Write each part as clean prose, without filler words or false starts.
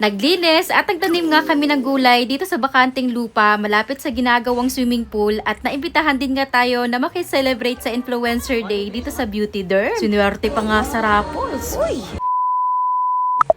Naglinis at nagtanim nga kami ng gulay dito sa bakanting lupa malapit sa ginagawang swimming pool at naimbitahan din nga tayo na makiselebrate sa Influencer Day dito sa Beauty Derm. Sinuwerte pa nga sa raffles. Uy!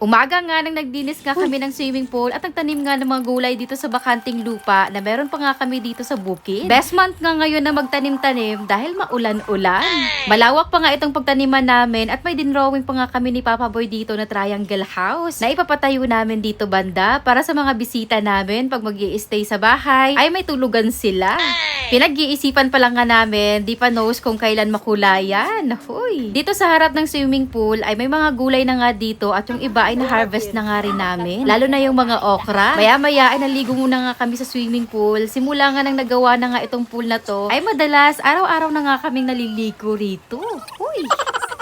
Umaga nga nang naglinis nga kami ng swimming pool at nagtanim nga ng mga gulay dito sa bakanting lupa na meron pa nga kami dito sa bukid. Best month nga ngayon na magtanim-tanim dahil maulan-ulan. Malawak pa nga itong pagtaniman namin at may dinrawing pa nga kami ni Papa Boy dito na triangle house na ipapatayo namin dito banda para sa mga bisita namin pag mag-i-stay sa bahay ay may tulugan sila. Pinag-iisipan pa lang nga namin, di pa knows kung kailan makulayan. Huy. Dito sa harap ng swimming pool ay may mga gulay na nga dito at yung iba ay na-harvest na nga rin namin. Lalo na yung mga okra. Maya-maya ay naligo muna nga kami sa swimming pool. Simula nga nang nagawa na nga itong pool na to, ay madalas araw-araw na nga kaming naliligo rito. Huy!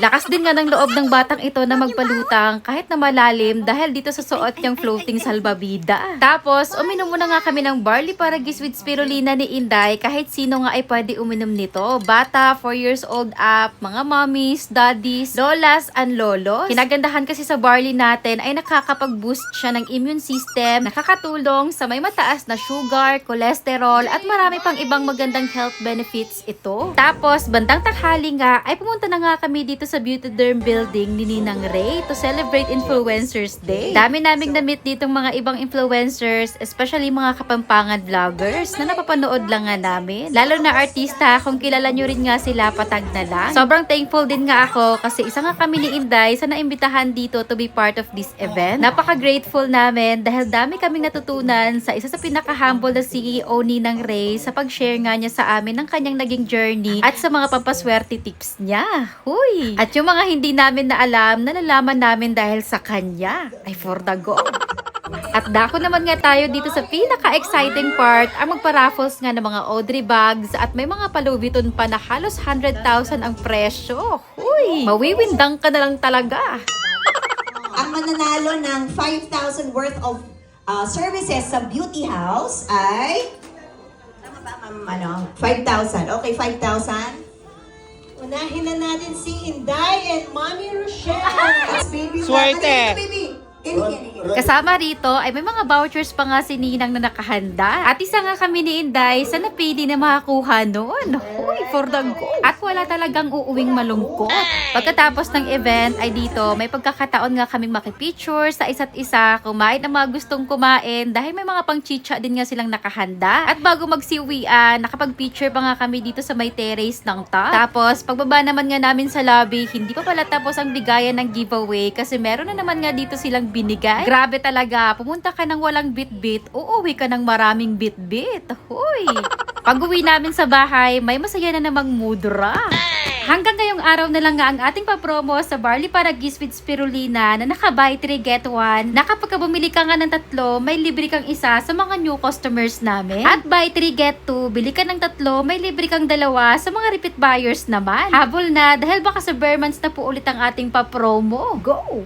Lakas din nga ng loob ng batang ito na magpalutang kahit na malalim dahil dito sa suot niyang floating salbabida. Tapos, uminom muna nga kami ng barley paragis with spirulina ni Inday kahit sino nga ay pwede uminom nito. Bata, 4 years old up, mga mommies, daddies, lolas, and lolo. Kinagandahan kasi sa barley natin ay nakakapag-boost siya ng immune system, nakakatulong sa may mataas na sugar, cholesterol, at marami pang ibang magandang health benefits ito. Tapos, bandang tanghali nga ay pumunta na nga kami dito sa Beauty Derm building ni Ninang Ray to celebrate Influencers Day. Dami naming na-meet ditong mga ibang influencers, especially mga kapampangan vloggers na napapanood lang nga namin. Lalo na artista, kung kilala nyo rin nga sila, patag na lang. Sobrang thankful din nga ako kasi isa nga kami ni Inday sa naimbitahan dito to be part of this event. Napaka-grateful namin dahil dami kaming natutunan sa isa sa pinaka-humble na CEO ni Ninang Ray sa pag-share nga niya sa amin ng kanyang naging journey at sa mga pampaswerte tips niya. Huy! At yung mga hindi namin na alam, nalalaman namin dahil sa kanya. Ay, for the go. At dako naman nga tayo dito sa pinaka-exciting part, ang magpa-raffles nga ng mga Audrey bags at may mga palubiton pa na halos 100,000 ang presyo. Huy! Mawiwindang ka na lang talaga. Ang mananalo ng 5,000 worth of services sa Beauty House ay... Tama ba, ma'am? 5,000. Okay, 5,000. Unahin na natin si Inday and Mommy Rochelle. Yes, baby. Swerte. Baby. Kasama rito ay may mga vouchers pa nga si Ninang na nakahanda. At isa nga kami ni Inday sa napili na makakuha noon. Huy, for the go. At wala talagang uuwing malungkot. Pagkatapos ng event ay dito may pagkakataon nga kaming makipicture sa isa't isa, kumain ang mga gustong kumain dahil may mga pang-chicha din nga silang nakahanda. At bago magsiuwian, nakapag-picture pa nga kami dito sa may terrace ng top. Tapos pagbaba naman nga namin sa lobby, hindi pa pala tapos ang bigayan ng giveaway kasi meron na naman nga dito silang binigay. Grabe talaga, pumunta ka ng walang bit-bit, uuwi ka ng maraming bit-bit. Huy! Pag-uwi namin sa bahay, may masaya na namang mudra. Hanggang ngayong araw na lang nga ang ating papromo sa Barley Paragis with Spirulina na naka-buy 3 get 1 na kapag bumili ka nga ng 3, may libre kang isa sa mga new customers namin. At buy 3 get 2, bili ka ng 3, may libre kang 2 sa mga repeat buyers naman. Habol na dahil baka sa bare months na po ulit ang ating papromo. Go!